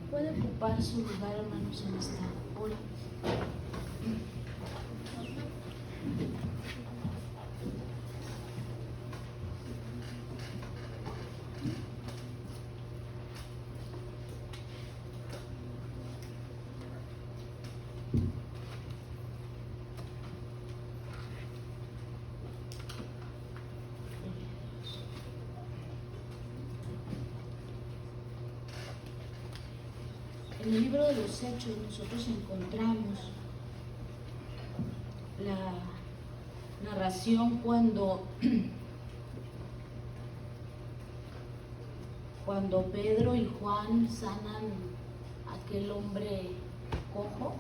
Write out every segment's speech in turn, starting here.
Puede ocupar su lugar, hermanos, en esta hora. En el libro de los Hechos nosotros encontramos la narración cuando Pedro y Juan sanan a aquel hombre cojo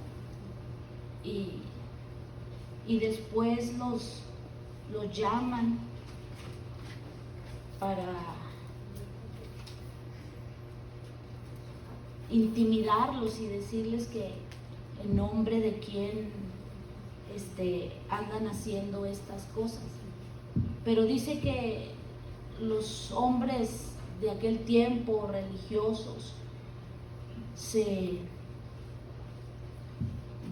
y después los llaman para intimidarlos y decirles que en nombre de quién andan haciendo estas cosas. Pero dice que los hombres de aquel tiempo religiosos se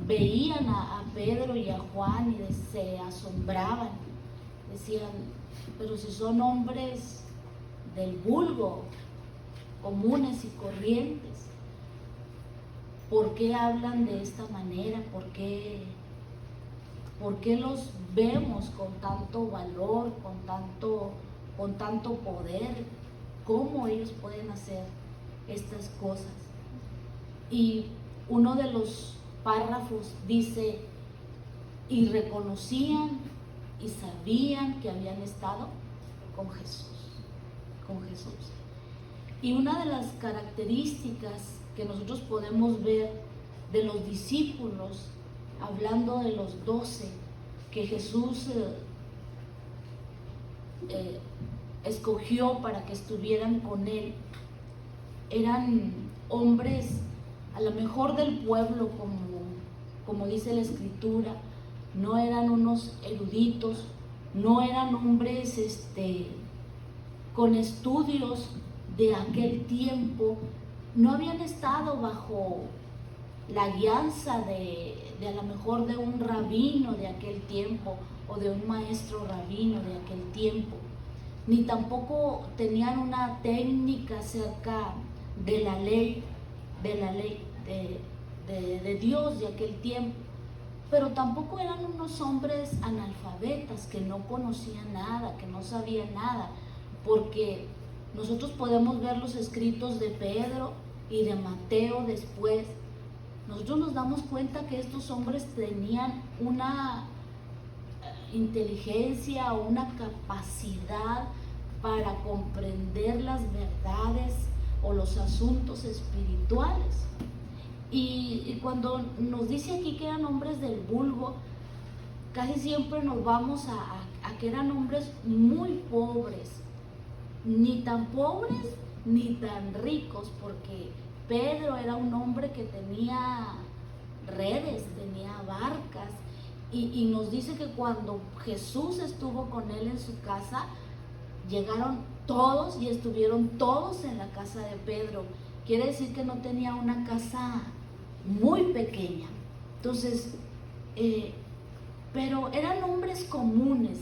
veían a Pedro y a Juan y se asombraban, decían, pero si son hombres del vulgo, comunes y corrientes, ¿por qué hablan de esta manera? ¿Por qué los vemos con tanto valor, con tanto poder? ¿Cómo ellos pueden hacer estas cosas? Y uno de los párrafos dice, y reconocían y sabían que habían estado con Jesús. Y una de las características que nosotros podemos ver de los discípulos, hablando de los 12 que Jesús escogió para que estuvieran con él, eran hombres a lo mejor del pueblo, como dice la Escritura, no eran unos eruditos, no eran hombres con estudios de aquel tiempo, no habían estado bajo la guianza de a lo mejor de un rabino de aquel tiempo o de un maestro rabino de aquel tiempo, ni tampoco tenían una técnica acerca de la ley de Dios de aquel tiempo, pero tampoco eran unos hombres analfabetas que no conocían nada, que no sabían nada, porque nosotros podemos ver los escritos de Pedro y de Mateo después. Nosotros nos damos cuenta que estos hombres tenían una inteligencia o una capacidad para comprender las verdades o los asuntos espirituales. Y cuando nos dice aquí que eran hombres del vulgo, casi siempre nos vamos a que eran hombres muy pobres, ni tan pobres ni tan ricos, porque Pedro era un hombre que tenía redes, tenía barcas, y nos dice que cuando Jesús estuvo con él en su casa, llegaron todos y estuvieron todos en la casa de Pedro. Quiere decir que no tenía una casa muy pequeña. Entonces, pero eran hombres comunes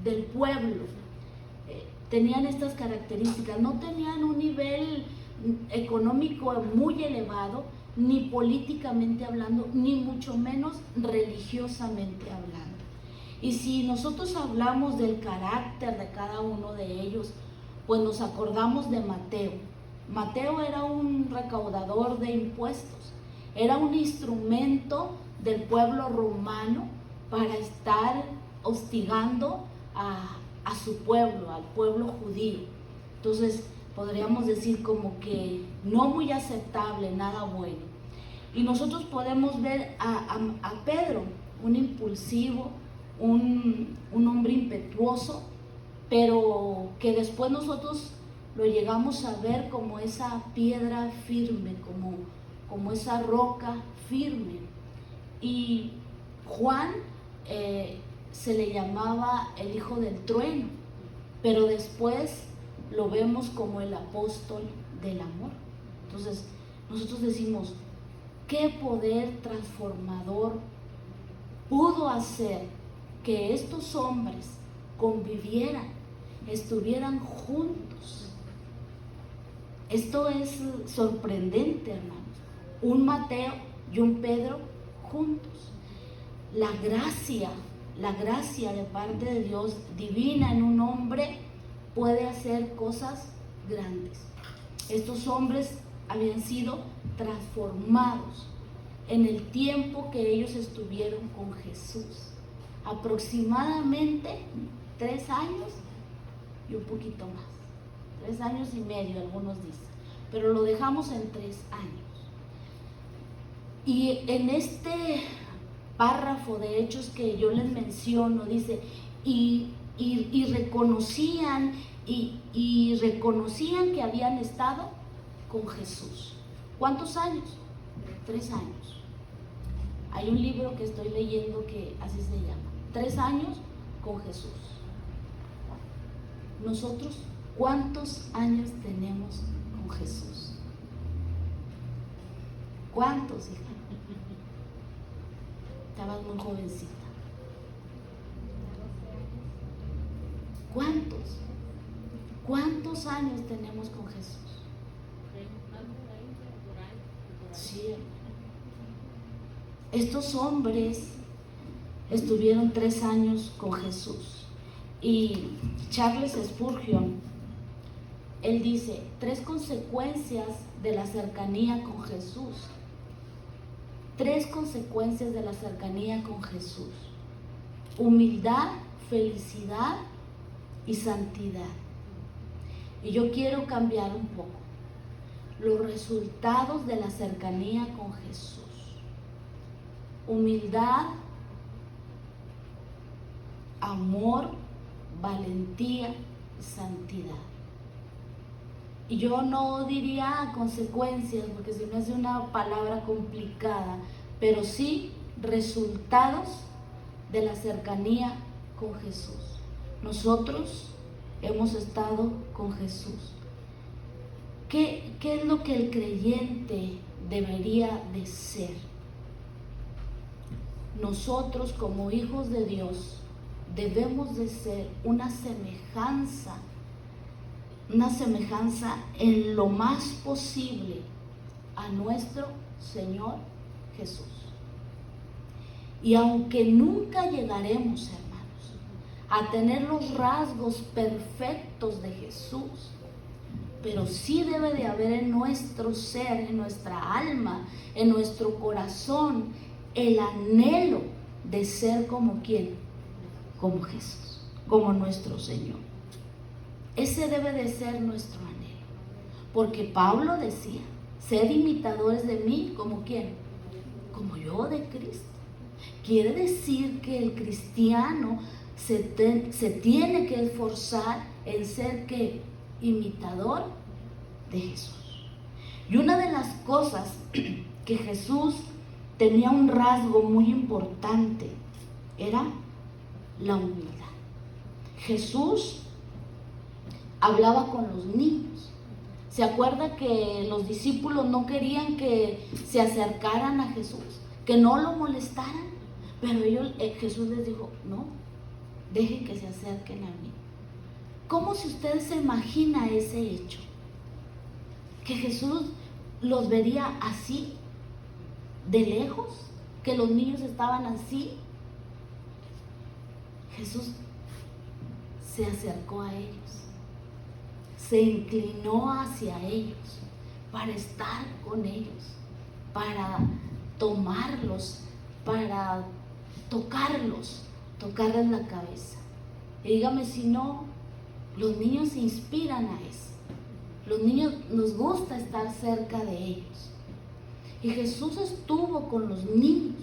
del pueblo, tenían estas características, no tenían un nivel económico muy elevado, ni políticamente hablando, ni mucho menos religiosamente hablando. Y si nosotros hablamos del carácter de cada uno de ellos, pues nos acordamos de Mateo. Mateo era un recaudador de impuestos, era un instrumento del pueblo romano para estar hostigando a su pueblo, al pueblo judío. Entonces podríamos decir como que no muy aceptable, nada bueno. Y nosotros podemos ver a Pedro, un impulsivo, un hombre impetuoso, pero que después nosotros lo llegamos a ver como esa piedra firme, como esa roca firme. Y Juan se le llamaba el hijo del trueno, pero después lo vemos como el apóstol del amor. Entonces nosotros decimos, ¿qué poder transformador pudo hacer que estos hombres convivieran, estuvieran juntos? Esto es sorprendente, hermanos. Un Mateo y un Pedro juntos. La gracia de parte de Dios divina en un hombre puede hacer cosas grandes. Estos hombres habían sido transformados en el tiempo que ellos estuvieron con Jesús. Aproximadamente 3 años y un poquito más. 3 años y medio, algunos dicen. Pero lo dejamos en 3 años. Y en este párrafo de Hechos que yo les menciono, dice, y reconocían que habían estado con Jesús. ¿Cuántos años? 3 años. Hay un libro que estoy leyendo que así se llama, 3 años con Jesús. Nosotros, ¿cuántos años tenemos con Jesús? ¿Cuántos, hija? Estabas muy jovencita. ¿Cuántos años tenemos con Jesús? Sí. Estos hombres estuvieron 3 años con Jesús. Y Charles Spurgeon, él dice, 3 consecuencias de la cercanía con Jesús. 3 consecuencias de la cercanía con Jesús: humildad, felicidad y santidad. Y yo quiero cambiar un poco los resultados de la cercanía con Jesús: humildad, amor, valentía y santidad. Y yo no diría consecuencias, porque se me hace una palabra complicada, pero sí resultados de la cercanía con Jesús. Nosotros hemos estado con Jesús. ¿Qué es lo que el creyente debería de ser? Nosotros, como hijos de Dios, debemos de ser una semejanza en lo más posible a nuestro Señor Jesús. Y aunque nunca llegaremos, hermanos, a tener los rasgos perfectos de Jesús, pero sí debe de haber en nuestro ser, en nuestra alma, en nuestro corazón, el anhelo de ser como ¿quién? Como Jesús, como nuestro Señor. Ese debe de ser nuestro anhelo, porque Pablo decía, sed imitadores de mí, ¿como quién? Como yo de Cristo. Quiere decir que el cristiano se tiene que esforzar en ser ¿qué? Imitador de Jesús. Y una de las cosas que Jesús tenía un rasgo muy importante era la humildad. Jesús hablaba con los niños. ¿Se acuerda que los discípulos no querían que se acercaran a Jesús, que no lo molestaran? Pero Jesús les dijo, no, dejen que se acerquen a mí. ¿Cómo si usted se imagina ese hecho? Que Jesús los vería así, de lejos, que los niños estaban así. Jesús se acercó a ellos, se inclinó hacia ellos para estar con ellos, para tomarlos, para tocarles la cabeza. Y dígame si no, los niños se inspiran a eso. Los niños nos gusta estar cerca de ellos. Y Jesús estuvo con los niños.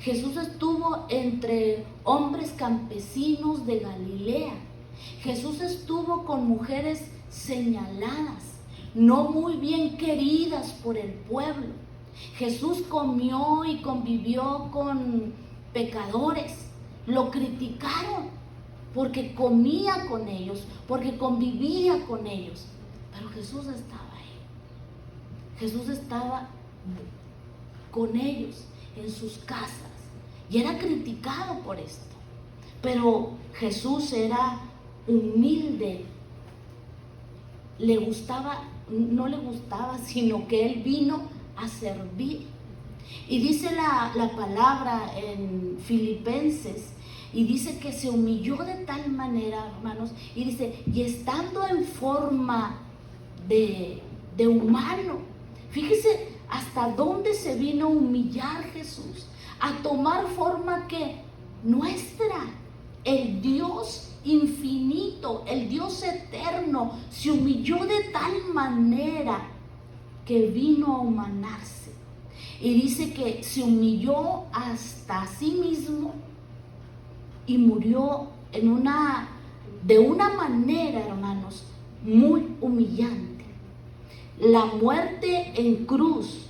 Jesús estuvo entre hombres campesinos de Galilea. Jesús estuvo con mujeres señaladas, no muy bien queridas por el pueblo. Jesús comió y convivió con pecadores. Lo criticaron porque comía con ellos, porque convivía con ellos. Pero Jesús estaba ahí. Jesús estaba con ellos en sus casas y era criticado por esto. Pero Jesús era humilde, le gustaba, no le gustaba, sino que Él vino a servir. Y dice la palabra en Filipenses, y dice que se humilló de tal manera, hermanos, y dice, y estando en forma de humano, fíjese hasta dónde se vino a humillar Jesús, a tomar forma que nuestra. El Dios infinito, el Dios eterno, se humilló de tal manera que vino a humanarse. Y dice que se humilló hasta sí mismo y murió de una manera, hermanos, muy humillante. La muerte en cruz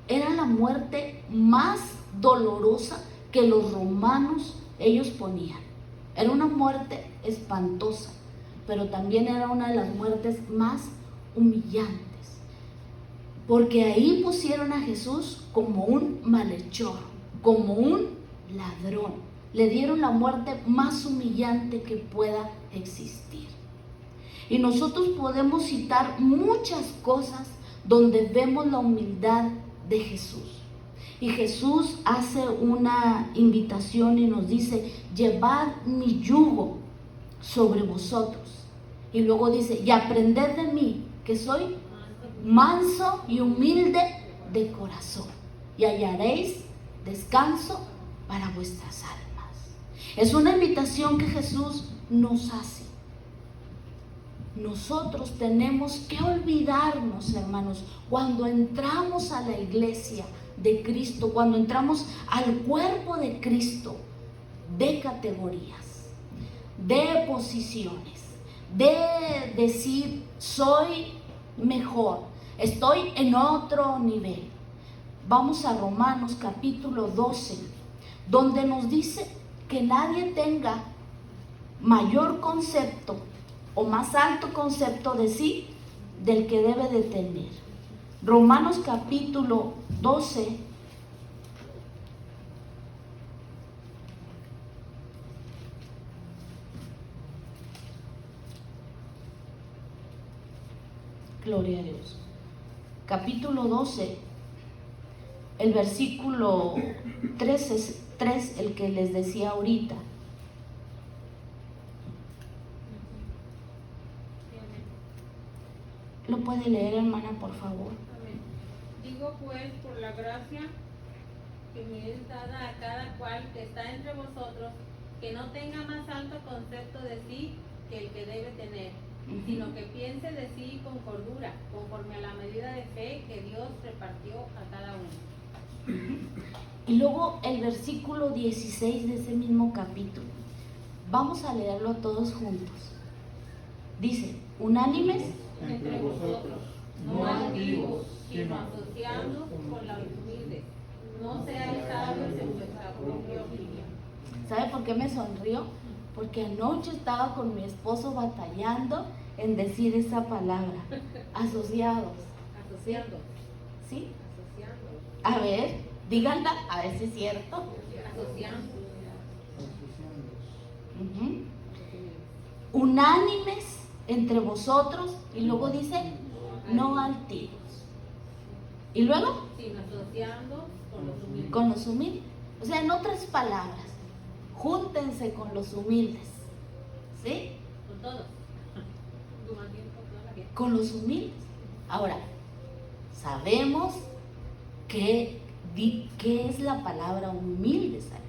era la muerte más dolorosa que los romanos ellos ponían. Era una muerte espantosa, pero también era una de las muertes más humillantes, porque ahí pusieron a Jesús como un malhechor, como un ladrón. Le dieron la muerte más humillante que pueda existir. Y nosotros podemos citar muchas cosas donde vemos la humildad de Jesús. Y Jesús hace una invitación y nos dice, llevad mi yugo sobre vosotros. Y luego dice, y aprended de mí, que soy manso y humilde de corazón, y hallaréis descanso para vuestras almas. Es una invitación que Jesús nos hace. Nosotros tenemos que olvidarnos, hermanos, cuando entramos a la iglesia de Cristo, cuando entramos al cuerpo de Cristo, de categorías, de posiciones, de decir soy mejor, estoy en otro nivel. Vamos a Romanos capítulo 12, donde nos dice que nadie tenga mayor concepto o más alto concepto de sí del que debe de tener. Romanos capítulo 12, gloria a Dios. Capítulo 12, el versículo 3, el que les decía ahorita. ¿Lo puede leer, hermana, por favor? Amén. Digo pues, por la gracia que me es dada a cada cual que está entre vosotros, que no tenga más alto concepto de sí que el que debe tener, sino que piense de sí con cordura, conforme a la medida de fe que Dios repartió a cada uno. Y luego el versículo 16 de ese mismo capítulo. Vamos a leerlo todos juntos. Dice, unánimes entre vosotros, no altivos, sino asociados con la humilde. No seáis sabios en vuestra propia opinión. ¿Sabe por qué me sonrió? Porque anoche estaba con mi esposo batallando en decir esa palabra. Asociados. Asociando. ¿Sí? Asociando. A ver, díganla, a ver si es cierto. Asociando. Unánimes entre vosotros, y luego dice, no altivos. Y luego, Sino asociando con los humildes. con los humildes. O sea, en otras palabras, júntense con los humildes. ¿Sí? Con todos. Con toda la gente. Con los humildes. Ahora, sabemos qué es la palabra humildes aquí.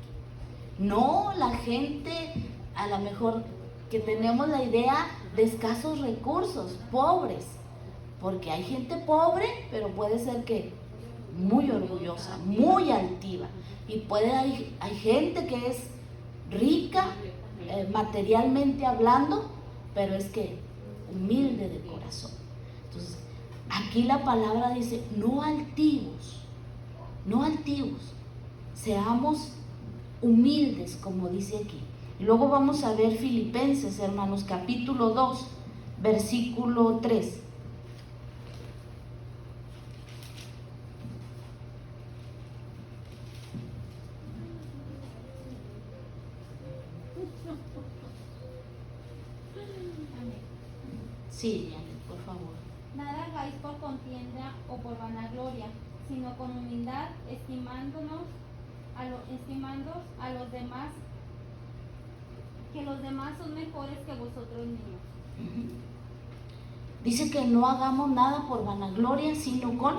No la gente, a lo mejor que tenemos la idea de escasos recursos, pobres, porque hay gente pobre, pero puede ser que muy orgullosa, muy altiva, y hay gente que es rica materialmente hablando, pero es que humilde de corazón. Entonces, aquí la palabra dice, no altivos, seamos humildes, como dice aquí. Y luego vamos a ver Filipenses, hermanos, capítulo 2, versículo 3. Sí, Janet, por favor. Nada hagáis por contienda o por vanagloria, sino con humildad, estimando a los demás, que los demás son mejores que vosotros mismos. Dice que no hagamos nada por vanagloria, sino con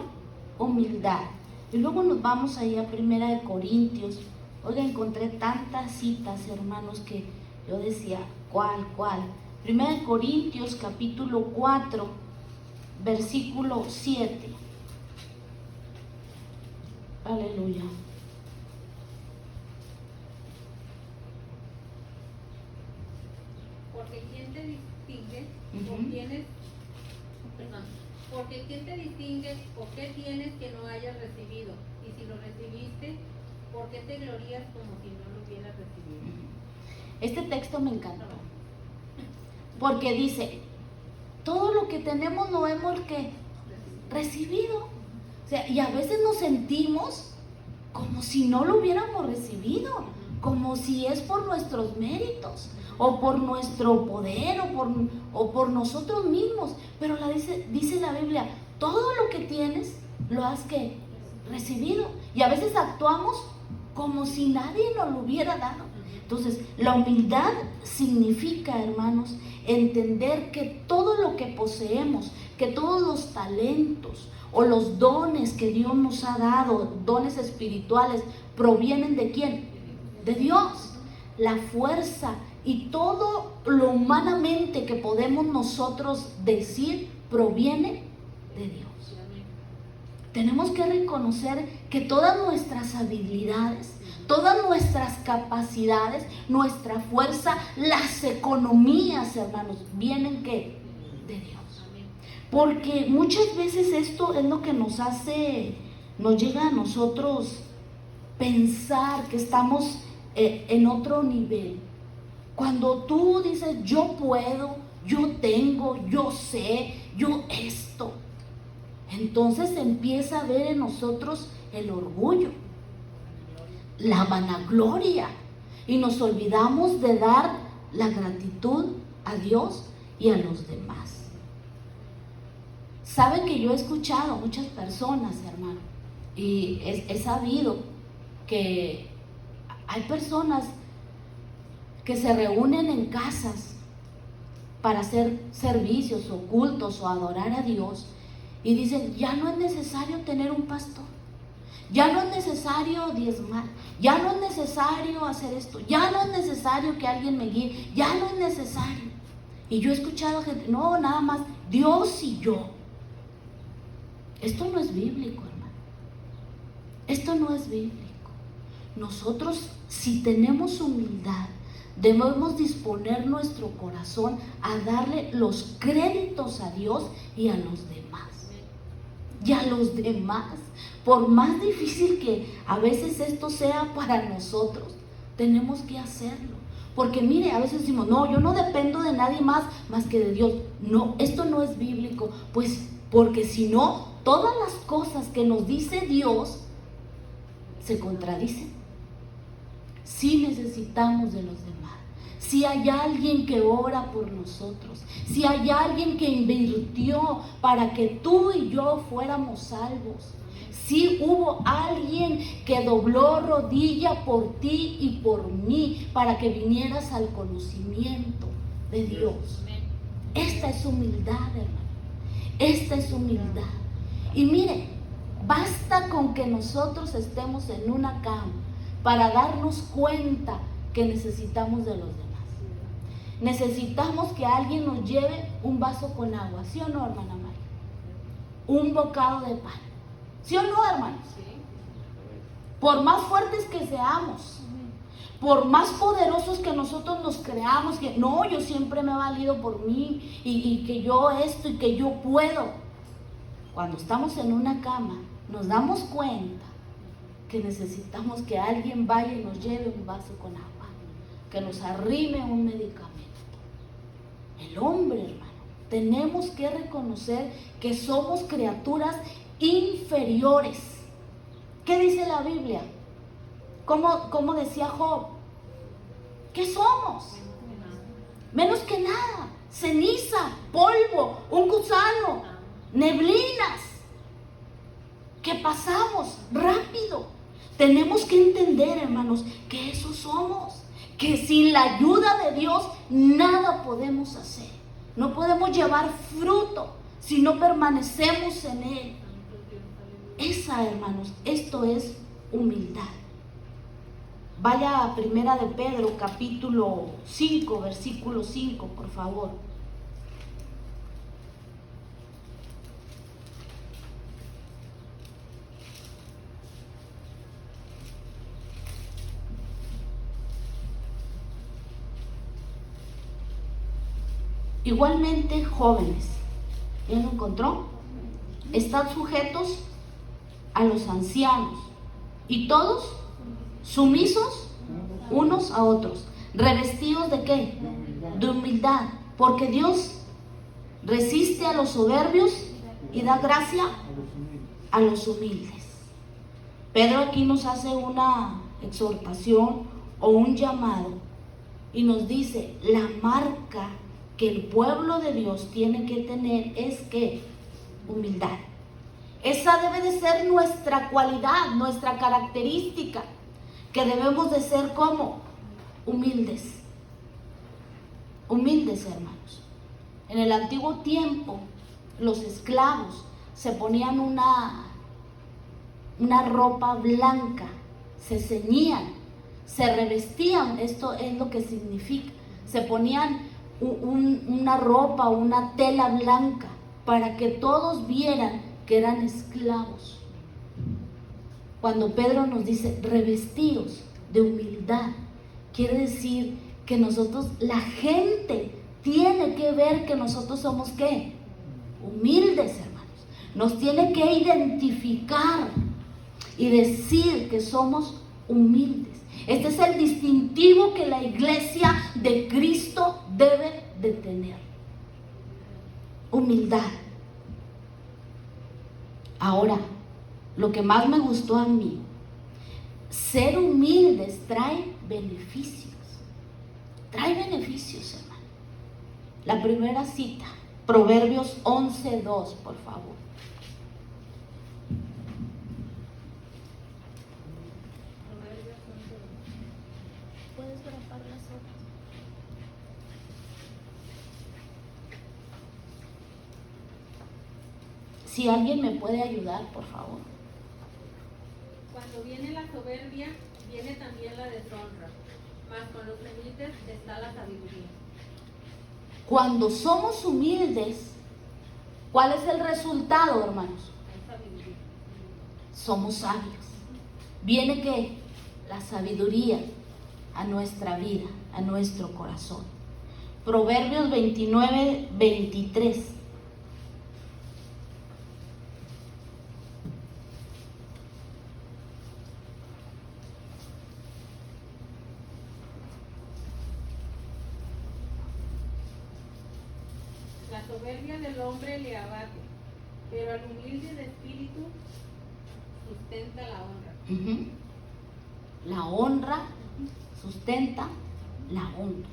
humildad. Y luego nos vamos ahí a 1 Corintios. Oiga, encontré tantas citas, hermanos, que yo decía, ¿cuál? 1 Corintios capítulo 4, versículo 7. Aleluya. Porque ¿quién te distingue? Porque ¿quién te distingue o qué tienes que no hayas recibido? Y si lo recibiste, ¿por qué te glorías como si no lo hubieras recibido? Este texto me encantó, porque dice, todo lo que tenemos lo hemos recibido. O sea, y a veces nos sentimos como si no lo hubiéramos recibido, como si es por nuestros méritos, o por nuestro poder, o por nosotros mismos. Pero dice la Biblia, todo lo que tienes lo has recibido. Y a veces actuamos como si nadie nos lo hubiera dado. Entonces, la humildad significa, hermanos, entender que todo lo que poseemos, que todos los talentos o los dones que Dios nos ha dado, dones espirituales, provienen ¿de quién? De Dios. La fuerza y todo lo humanamente que podemos nosotros decir proviene de Dios. Tenemos que reconocer que todas nuestras habilidades, todas nuestras capacidades, nuestra fuerza, las economías, hermanos, vienen ¿qué? De Dios. Porque muchas veces esto es lo que nos llega a nosotros pensar que estamos en otro nivel. Cuando tú dices, yo puedo, yo tengo, yo sé, yo esto, entonces empieza a ver en nosotros el orgullo, la vanagloria, y nos olvidamos de dar la gratitud a Dios y a los demás. Saben que yo he escuchado a muchas personas, hermano, y he sabido que hay personas que se reúnen en casas para hacer servicios o cultos o adorar a Dios, y dicen, ya no es necesario tener un pastor, ya no es necesario diezmar, ya no es necesario hacer esto, ya no es necesario que alguien me guíe, ya no es necesario. Y yo he escuchado gente, no, nada más Dios y yo. Esto no es bíblico, hermano. Esto no es bíblico. Nosotros, si tenemos humildad, debemos disponer nuestro corazón a darle los créditos a Dios y a los demás. Y a los demás, por más difícil que a veces esto sea para nosotros, tenemos que hacerlo. Porque mire, a veces decimos, no, yo no dependo de nadie más que de Dios. No, esto no es bíblico, pues porque si no, todas las cosas que nos dice Dios se contradicen. Sí necesitamos de los demás. Si hay alguien que ora por nosotros, si hay alguien que invirtió para que tú y yo fuéramos salvos, si hubo alguien que dobló rodilla por ti y por mí para que vinieras al conocimiento de Dios. Esta es humildad, hermano. Esta es humildad. Y mire, basta con que nosotros estemos en una cama para darnos cuenta que necesitamos de los demás. Necesitamos que alguien nos lleve un vaso con agua, ¿sí o no, hermana María? Un bocado de pan, ¿sí o no, hermanos? Por más fuertes que seamos, por más poderosos que nosotros nos creamos, que no, yo siempre me he valido por mí y que yo esto y que yo puedo. Cuando estamos en una cama, nos damos cuenta que necesitamos que alguien vaya y nos lleve un vaso con agua, que nos arrime un medicamento. El hombre, hermano, tenemos que reconocer que somos criaturas inferiores. ¿Qué dice la Biblia? ¿Cómo decía Job? ¿Qué somos? Menos que nada. ceniza, polvo, un gusano, neblinas, que pasamos rápido. Tenemos que entender, hermanos, que eso somos, que sin la ayuda de Dios nada podemos hacer. No podemos llevar fruto si no permanecemos en Él. Esa, hermanos, esto es humildad. Vaya a Primera de Pedro, capítulo 5, versículo 5, por favor. Igualmente, jóvenes, ¿ya lo encontró? Están sujetos a los ancianos y todos sumisos unos a otros, revestidos ¿de qué? De humildad, porque Dios resiste a los soberbios y da gracia a los humildes. Pedro aquí nos hace una exhortación o un llamado y nos dice, la marca que el pueblo de Dios tiene que tener es que humildad. Esa debe de ser nuestra cualidad, nuestra característica, que debemos de ser como humildes. Humildes, hermanos. En el antiguo tiempo, los esclavos se ponían una ropa blanca, se ceñían, se revestían, esto es lo que significa, se ponían una ropa, una tela blanca, para que todos vieran que eran esclavos. Cuando Pedro nos dice revestidos de humildad, quiere decir que nosotros, la gente tiene que ver que nosotros somos ¿qué? Humildes, hermanos. Nos tiene que identificar y decir que somos humildes. Este es el distintivo que la iglesia de Cristo debe de tener. Humildad. Ahora, lo que más me gustó a mí, ser humildes trae beneficios. Trae beneficios, hermano. La primera cita, Proverbios 11:2, por favor. Puedes grapar las hojas. Si alguien me puede ayudar, por favor. Cuando viene la soberbia, viene también la deshonra, mas con los humildes está la sabiduría. Cuando somos humildes, ¿cuál es el resultado, hermanos? Hay sabiduría. Somos sabios. Viene ¿qué? La sabiduría a nuestra vida, a nuestro corazón. Proverbios 29:23. La soberbia del hombre le abate, pero al humilde de espíritu sustenta la honra. La honra sustenta la honra.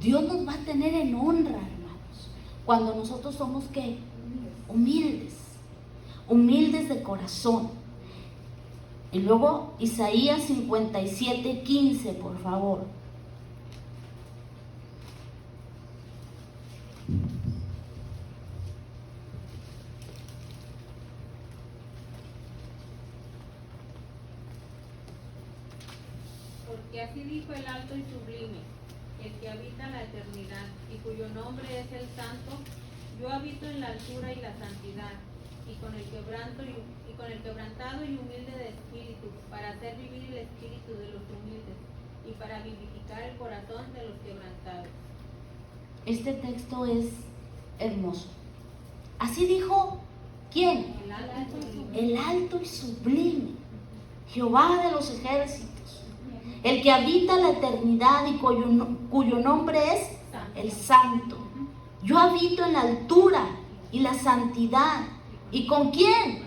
Dios nos va a tener en honra, hermanos, cuando nosotros somos ¿qué? Humildes, humildes de corazón. Y luego Isaías 57:15, por favor. Porque así dijo el alto y sublime, el que habita la eternidad, y cuyo nombre es el Santo: yo habito en la altura y la santidad, y con el quebrantado y humilde de espíritu, para hacer vivir el espíritu de los humildes, y para vivificar el corazón de los quebrantados. Este texto es hermoso. Así dijo, ¿quién? El alto y sublime, Jehová de los ejércitos, el que habita la eternidad y cuyo nombre es el Santo. Yo habito en la altura y la santidad. ¿Y con quién?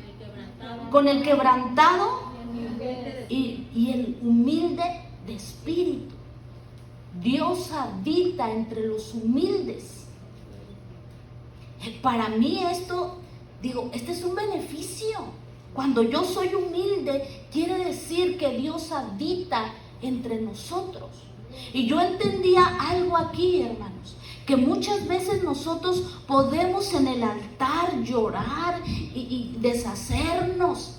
Con el quebrantado y el humilde de espíritu. Dios habita entre los humildes. Para mí esto, digo, este es un beneficio. Cuando yo soy humilde, quiere decir que Dios habita entre nosotros. Y yo entendía algo aquí, hermanos, que muchas veces nosotros podemos en el altar llorar y deshacernos.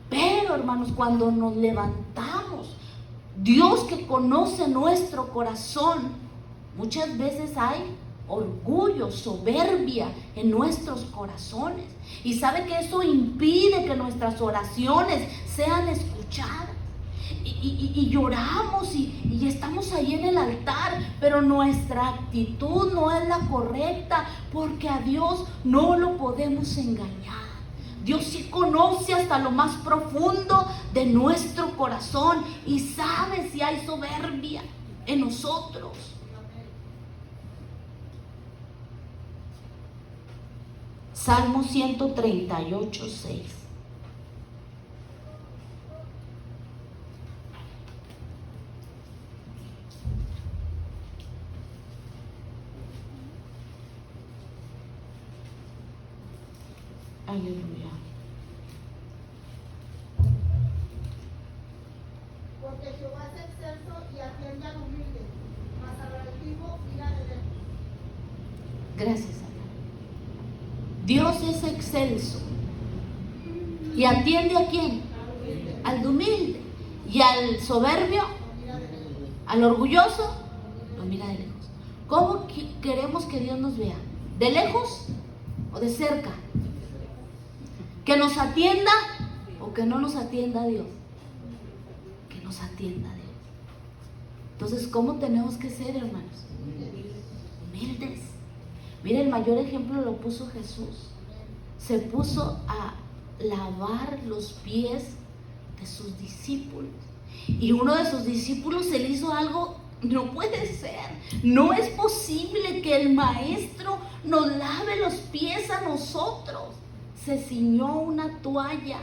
Pero, hermanos, cuando nos levantamos, Dios que conoce nuestro corazón, muchas veces hay orgullo, soberbia en nuestros corazones. Y sabe que eso impide que nuestras oraciones sean escuchadas. Y lloramos y estamos ahí en el altar, pero nuestra actitud no es la correcta, porque a Dios no lo podemos engañar. Dios sí conoce hasta lo más profundo de nuestro corazón y sabe si hay soberbia en nosotros. Salmo 138, 6. Aleluya. Porque Jehová es excelso y atiende al humilde, mas al altivo mira de lejos. Gracias, Ana. Dios es excelso y atiende ¿a quién? Al humilde. Y al soberbio, al orgulloso, lo mira de lejos. ¿Cómo queremos que Dios nos vea? ¿De lejos o de cerca? ¿Que nos atienda o que no nos atienda Dios? Que nos atienda Dios. Entonces, ¿cómo tenemos que ser, hermanos? Humildes. Mira, el mayor ejemplo lo puso Jesús. Se puso a lavar los pies de sus discípulos. Y uno de sus discípulos se le hizo algo, no puede ser. No es posible que el maestro nos lave los pies a nosotros. Se ciñó una toalla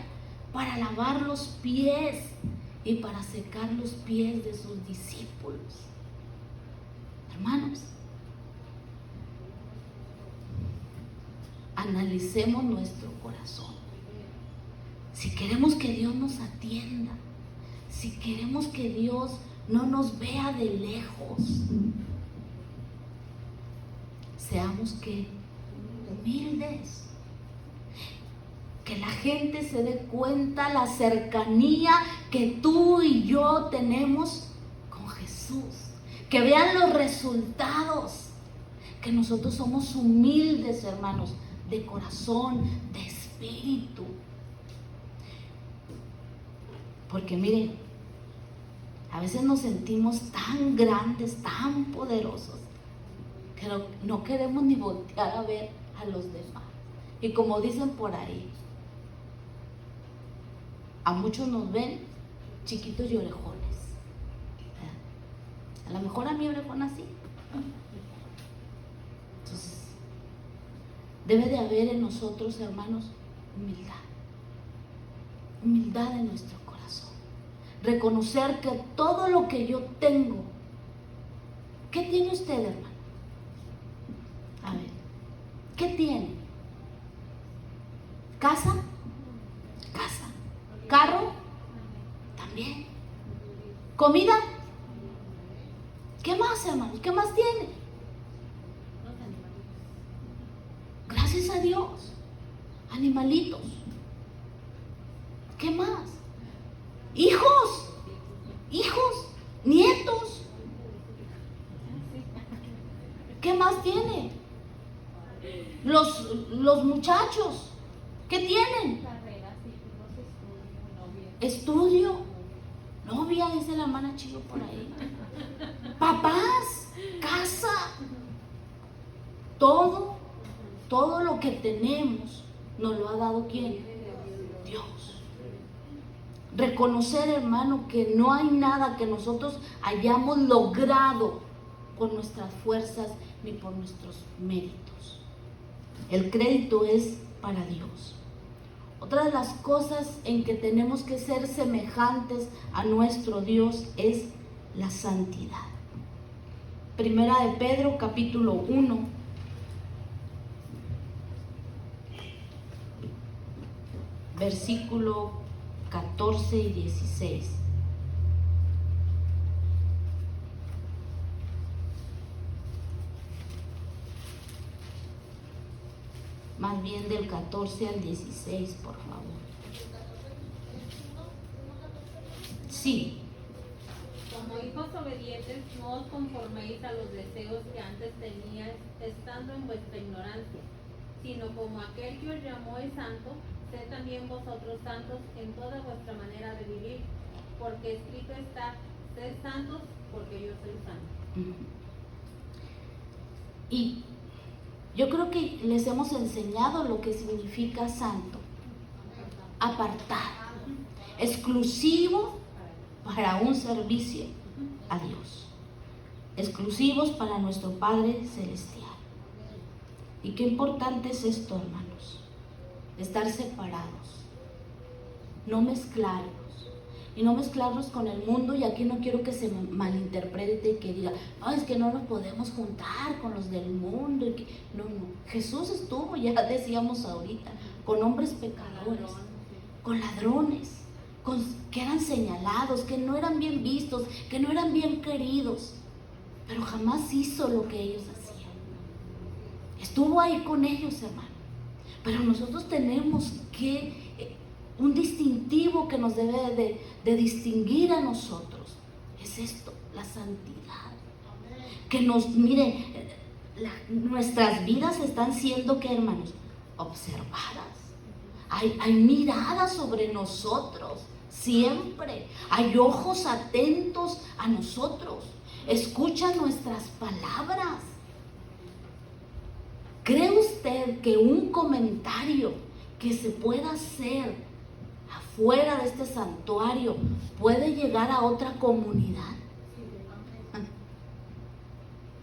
para lavar los pies y para secar los pies de sus discípulos. Hermanos, analicemos nuestro corazón. Si queremos que Dios nos atienda, si queremos que Dios no nos vea de lejos, seamos que humildes. Que la gente se dé cuenta la cercanía que tú y yo tenemos con Jesús. Que vean los resultados. Que nosotros somos humildes, hermanos, de corazón, de espíritu. Porque miren, a veces nos sentimos tan grandes, tan poderosos, que no queremos ni voltear a ver a los demás. Y como dicen por ahí, a muchos nos ven chiquitos y orejones. A lo mejor a mi orejón así. Entonces, debe de haber en nosotros, hermanos, humildad. Humildad en nuestro corazón. Reconocer que todo lo que yo tengo, ¿qué tiene usted, hermano? A ver, ¿qué tiene? ¿Casa? Casa. ¿Carro? También. ¿Comida? ¿Qué más, hermanos? ¿Qué más tiene? Gracias a Dios. Animalitos. ¿Qué más? Hijos. Hijos. Nietos. ¿Qué más tiene? Los muchachos. ¿Qué tienen? Estudio, novia, dice la hermana Chillo por ahí. Papás, casa, todo lo que tenemos nos lo ha dado ¿quién? Dios. Reconocer, hermano, que no hay nada que nosotros hayamos logrado por nuestras fuerzas ni por nuestros méritos. El crédito es para Dios. Otra de las cosas en que tenemos que ser semejantes a nuestro Dios es la santidad. Primera de Pedro, capítulo 1. Versículo 14 y 16. Más bien del 14 al 16, por favor. Sí. Como hijos obedientes, no os conforméis a los deseos que antes teníais estando en vuestra ignorancia, sino como aquel que os llamó es santo, sed también vosotros santos en toda vuestra manera de vivir, porque escrito está, sed santos porque yo soy santo. Y yo creo que les hemos enseñado lo que significa santo. Apartado, exclusivo para un servicio a Dios, exclusivos para nuestro Padre Celestial. Y qué importante es esto, hermanos, estar separados, no mezclarnos, y no mezclarnos con el mundo. Y aquí no quiero que se malinterprete y que diga, no, es que no nos podemos juntar con los del mundo. No, Jesús estuvo, ya decíamos ahorita, con hombres pecadores, con ladrones, que eran señalados, que no eran bien vistos, que no eran bien queridos, pero jamás hizo lo que ellos hacían. Estuvo ahí con ellos, hermano. Pero nosotros tenemos un distintivo que nos debe de distinguir a nosotros. Es esto, la santidad. Que miren, nuestras vidas están siendo, ¿qué, hermanos? Observadas. Hay miradas sobre nosotros, siempre. Hay ojos atentos a nosotros. Escuchan nuestras palabras. ¿Cree usted que un comentario que se pueda hacer afuera de este santuario puede llegar a otra comunidad?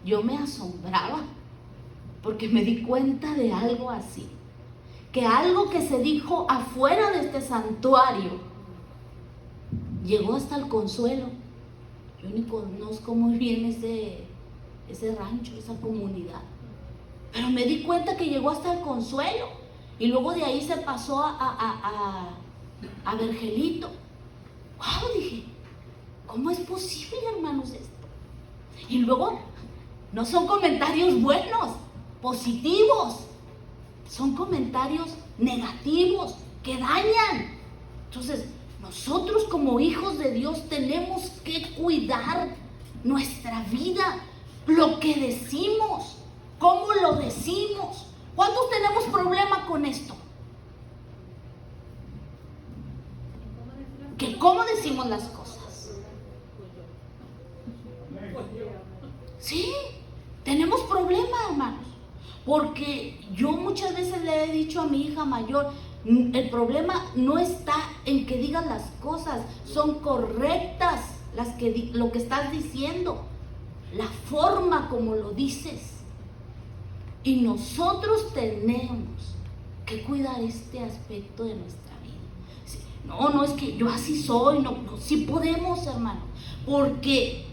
Yo me asombraba porque me di cuenta de algo así, que algo que se dijo afuera de este santuario llegó hasta el Consuelo. Yo ni conozco muy bien ese rancho, esa comunidad, pero me di cuenta que llegó hasta el Consuelo, y luego de ahí se pasó a Vergelito. ¡Wow! Dije, ¿cómo es posible, hermanos, esto? Y luego, no son comentarios buenos, positivos, son comentarios negativos que dañan. Entonces, nosotros como hijos de Dios tenemos que cuidar nuestra vida, lo que decimos, cómo lo decimos. ¿Cuántos tenemos problema con esto? Que cómo decimos las cosas. Sí, tenemos problema, hermanos, porque yo muchas veces le he dicho a mi hija mayor, el problema no está en que digas las cosas, son correctas lo que estás diciendo, la forma como lo dices. Y nosotros tenemos que cuidar este aspecto de nuestra vida. No es que yo así soy, no, sí podemos, hermano, porque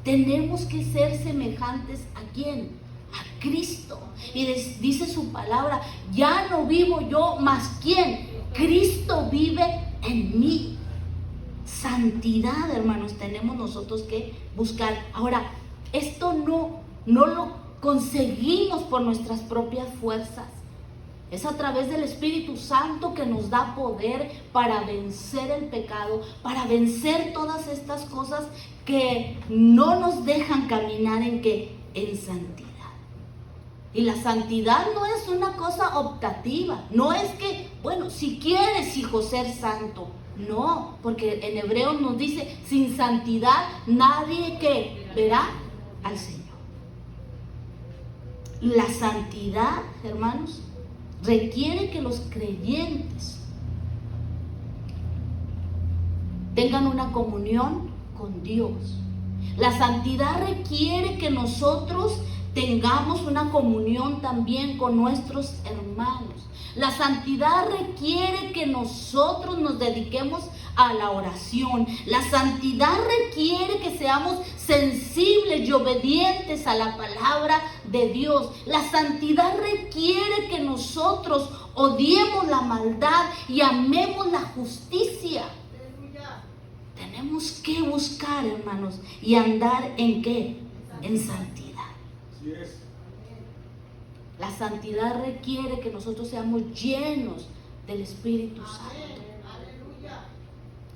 tenemos que ser semejantes ¿a quién? A Cristo. Y dice su palabra, ya no vivo yo, mas ¿quién? Cristo vive en mí. Santidad, hermanos, tenemos nosotros que buscar. Ahora, esto no lo conseguimos por nuestras propias fuerzas. Es a través del Espíritu Santo que nos da poder para vencer el pecado, para vencer todas estas cosas que no nos dejan caminar en santidad. Y la santidad no es una cosa optativa, no es que, bueno, si quieres, hijo, ser santo. No, porque en Hebreos nos dice, sin santidad nadie que verá al Señor. La santidad, hermanos, requiere que los creyentes tengan una comunión con Dios. La santidad requiere que nosotros tengamos una comunión también con nuestros hermanos. La santidad requiere que nosotros nos dediquemos a la oración. La santidad requiere que seamos sensibles y obedientes a la palabra de Dios. La santidad requiere que nosotros odiemos la maldad y amemos la justicia. Aleluya. Tenemos que buscar, hermanos, y andar ¿en qué? En santidad. Así es. La santidad requiere que nosotros seamos llenos del Espíritu Santo. Amén. Aleluya.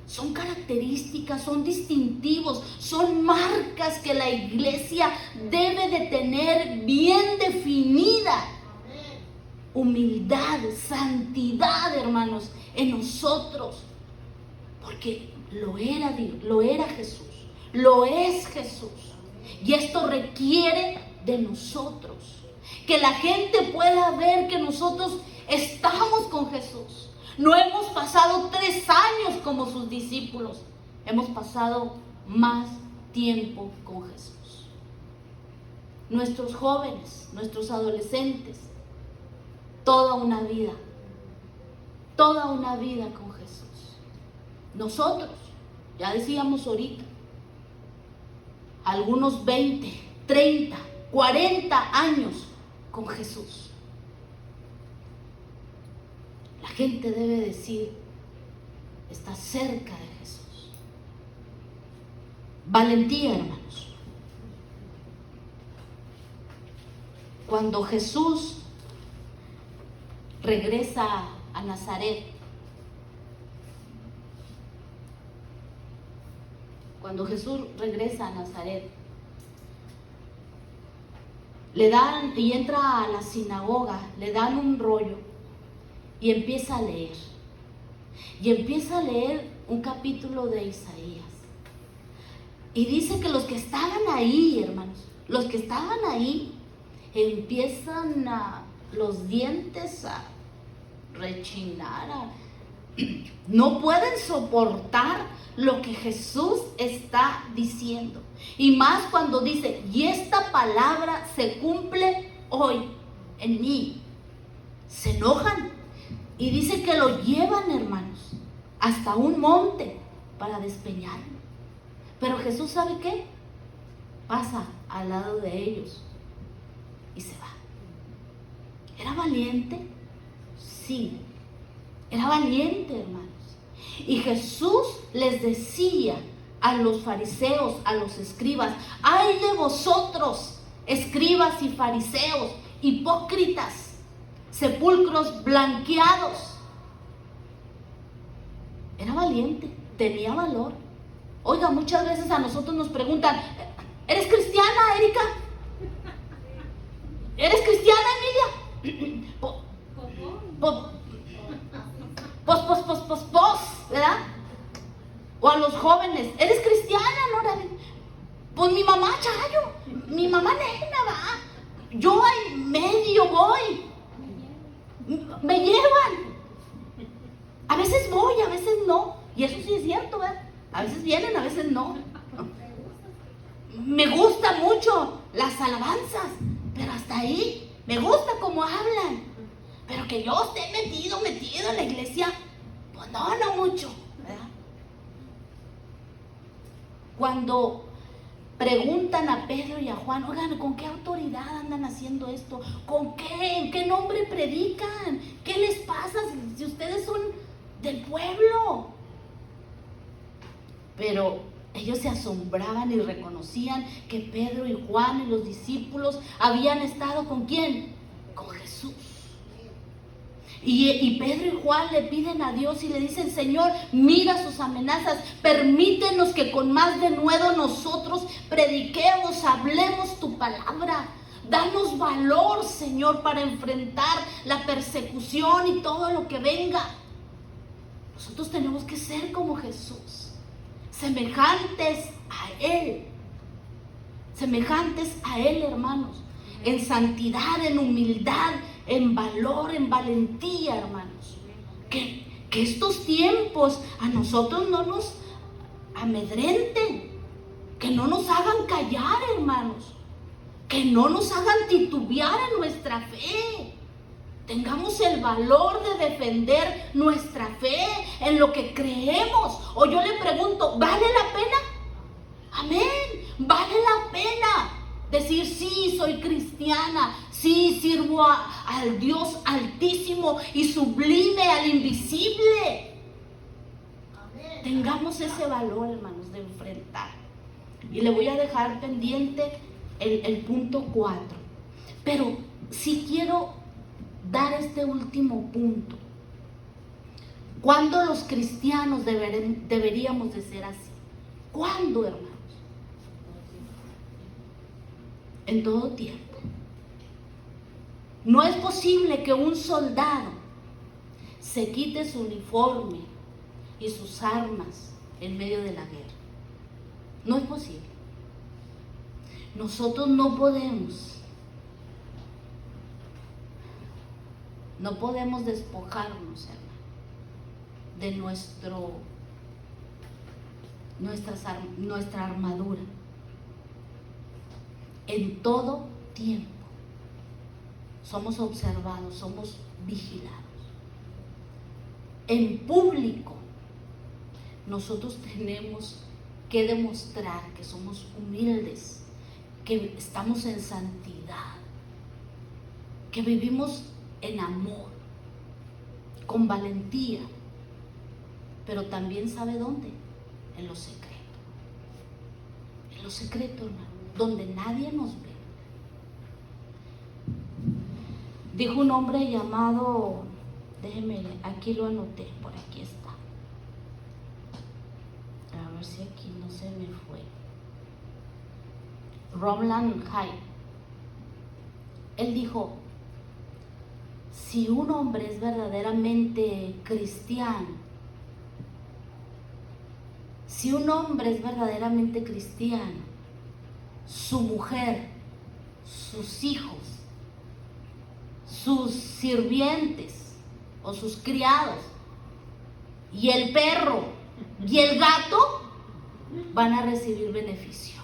Son características, son distintivos, son marcas que la iglesia debe de tener bien definida. Amén. Humildad, santidad, hermanos, en nosotros. Porque lo era Dios, lo era Jesús, lo es Jesús. Y esto requiere de nosotros. Que la gente pueda ver que nosotros estamos con Jesús. No hemos pasado 3 años como sus discípulos. Hemos pasado más tiempo con Jesús. Nuestros jóvenes, nuestros adolescentes, toda una vida con Jesús. Nosotros, ya decíamos ahorita, algunos 20, 30, 40 años con Jesús. La gente debe decir, está cerca de Jesús. Valentía, hermanos. Cuando Jesús regresa a Nazaret, le dan y entra a la sinagoga, le dan un rollo y empieza a leer. Y empieza a leer un capítulo de Isaías. Y dice que los que estaban ahí, hermanos, los que estaban ahí, empiezan los dientes a rechinar, no pueden soportar lo que Jesús está diciendo. Y más cuando dice, y esta palabra se cumple hoy en mí. Se enojan y dice que lo llevan, hermanos, hasta un monte para despeñarlo. Pero Jesús, ¿sabe qué? Pasa al lado de ellos y se va. ¿Era valiente? Sí, era valiente, hermanos. Y Jesús les decía a los fariseos, a los escribas, ¡ay de vosotros, escribas y fariseos, hipócritas, sepulcros blanqueados! Era valiente, tenía valor. Oiga, muchas veces a nosotros nos preguntan, ¿eres cristiana, Erika? ¿Eres cristiana, Emilia? ¿Verdad? O a los jóvenes, ¿eres cristiana, Nora? Pues mi mamá, Chayo, mi mamá nena, va. Yo ahí medio voy. Me llevan. A veces voy, a veces no. Y eso sí es cierto, ¿verdad? A veces vienen, a veces no. Me gusta mucho las alabanzas, pero hasta ahí. Me gusta cómo hablan. Pero que yo esté metido en la iglesia, pues no mucho, ¿verdad? Cuando preguntan a Pedro y a Juan, oigan, ¿con qué autoridad andan haciendo esto? ¿Con qué? ¿En qué nombre predican? ¿Qué les pasa si ustedes son del pueblo? Pero ellos se asombraban y reconocían que Pedro y Juan y los discípulos habían estado ¿con quién? Con Jesús. Y Pedro y Juan le piden a Dios y le dicen, Señor, mira sus amenazas, permítenos que con más denuedo nosotros prediquemos, hablemos tu palabra. Danos valor, Señor, para enfrentar la persecución y todo lo que venga. Nosotros tenemos que ser como Jesús, semejantes a Él, hermanos, en santidad, en humildad, en valor, en valentía, hermanos. Que estos tiempos a nosotros no nos amedrenten, que no nos hagan callar, hermanos, que no nos hagan titubear en nuestra fe. Tengamos el valor de defender nuestra fe en lo que creemos. O yo le pregunto, ¿vale la pena? Amén. Vale la pena decir, sí, soy cristiana, sí, sirvo al Dios altísimo y sublime, al invisible. Amén. Tengamos ese valor, hermanos, de enfrentar. Y le voy a dejar pendiente el punto 4. Pero si quiero dar este último punto. ¿Cuándo los cristianos deberíamos de ser así? ¿Cuándo, hermanos? En todo tiempo. No es posible que un soldado se quite su uniforme y sus armas en medio de la guerra. No es posible. Nosotros no podemos despojarnos, hermano, de nuestra armadura. En todo tiempo somos observados, somos vigilados. En público nosotros tenemos que demostrar que somos humildes, que estamos en santidad, que vivimos en amor, con valentía, pero también ¿sabe dónde? En lo secreto. En lo secreto, hermano, donde nadie nos ve. Dijo un hombre llamado, déjeme, aquí lo anoté, por aquí está. A ver si aquí no se me fue. Roland Hay. Él dijo, si un hombre es verdaderamente cristiano, su mujer, sus hijos, sus sirvientes o sus criados, y el perro y el gato van a recibir beneficios.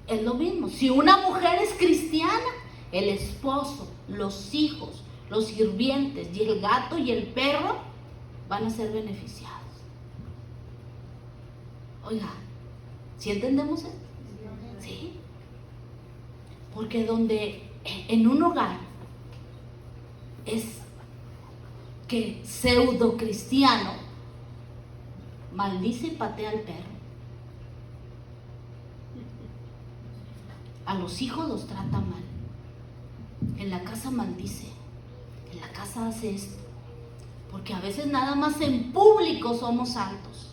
Es lo mismo. Si una mujer es cristiana, el esposo, los hijos, los sirvientes y el gato y el perro van a ser beneficiados. Oiga, ¿sí entendemos esto? Sí. Porque donde en un hogar es que pseudo cristiano, maldice y patea al perro. A los hijos los trata mal. En la casa maldice. En la casa hace esto. Porque a veces nada más en público somos santos.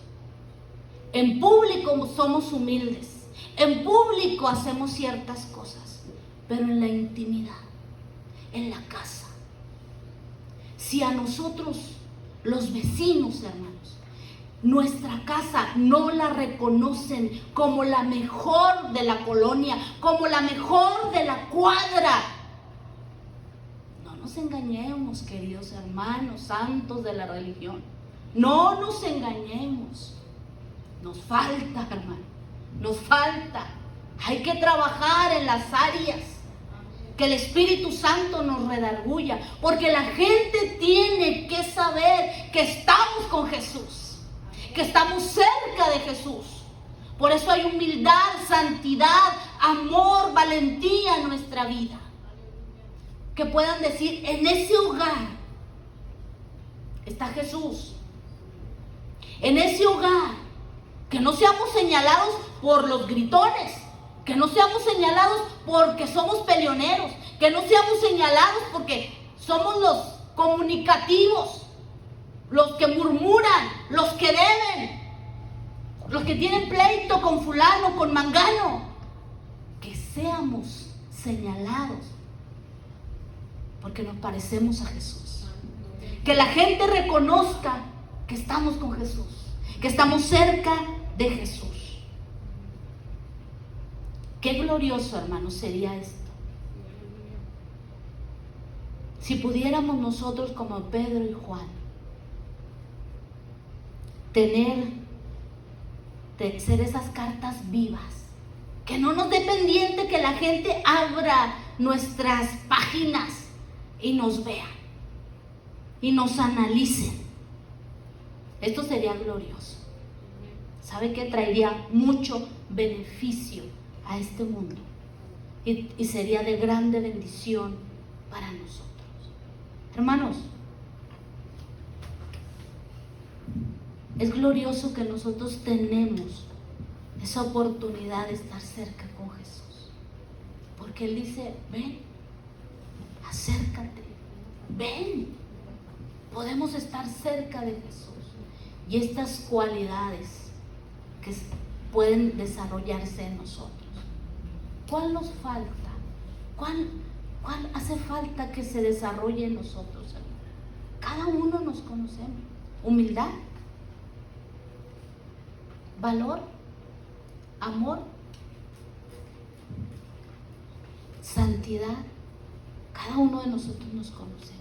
En público somos humildes. En público hacemos ciertas cosas. Pero en la intimidad, en la casa. Si a nosotros, los vecinos, hermanos, nuestra casa no la reconocen como la mejor de la colonia, como la mejor de la cuadra, no nos engañemos, queridos hermanos santos de la religión. No nos engañemos. Nos falta, hermano, nos falta. Hay que trabajar en las áreas que el Espíritu Santo nos redarguya, porque la gente tiene que saber que estamos con Jesús, que estamos cerca de Jesús. Por eso hay humildad, santidad, amor, valentía en nuestra vida. Que puedan decir, en ese hogar está Jesús. En ese hogar, que no seamos señalados por los gritones, que no seamos señalados porque somos peleoneros, que no seamos señalados porque somos los comunicativos, los que murmuran, los que deben, los que tienen pleito con fulano, con mangano. Que seamos señalados porque nos parecemos a Jesús. Que la gente reconozca que estamos con Jesús, que estamos cerca de Jesús. Qué glorioso, hermanos, sería esto. Si pudiéramos nosotros como Pedro y Juan ser esas cartas vivas, que no nos dé pendiente que la gente abra nuestras páginas y nos vean y nos analicen. Esto sería glorioso. ¿Sabe qué? Traería mucho beneficio a este mundo y sería de grande bendición para nosotros. Hermanos, es glorioso que nosotros tenemos esa oportunidad de estar cerca con Jesús, porque Él dice: ven, acércate, ven. Podemos estar cerca de Jesús y estas cualidades que pueden desarrollarse en nosotros. ¿Cuál nos falta? ¿Cuál hace falta que se desarrolle en nosotros, hermano? Cada uno nos conocemos. Humildad, valor, amor, santidad. Cada uno de nosotros nos conocemos.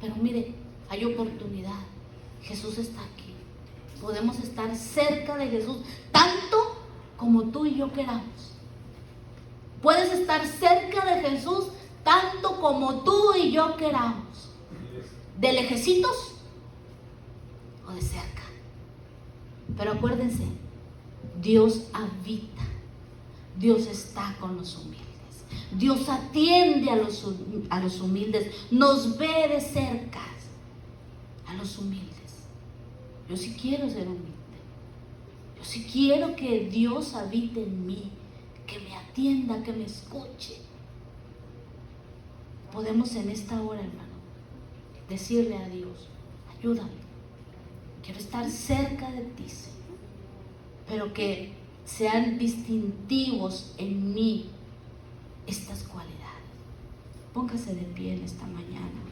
Pero mire, hay oportunidad. Jesús está aquí. Podemos estar cerca de Jesús tanto como tú y yo queramos. Puedes estar cerca de Jesús tanto como tú y yo queramos. De lejecitos o de cerca. Pero acuérdense, Dios habita. Dios está con los humildes. Dios atiende a los humildes. Nos ve de cerca a los humildes. Yo sí quiero ser humilde. Yo sí quiero que Dios habite en mí, que me atienda, que me escuche. Podemos en esta hora, hermano, decirle a Dios: ayúdame. Quiero estar cerca de ti, Señor, pero que sean distintivos en mí estas cualidades. Póngase de pie en esta mañana.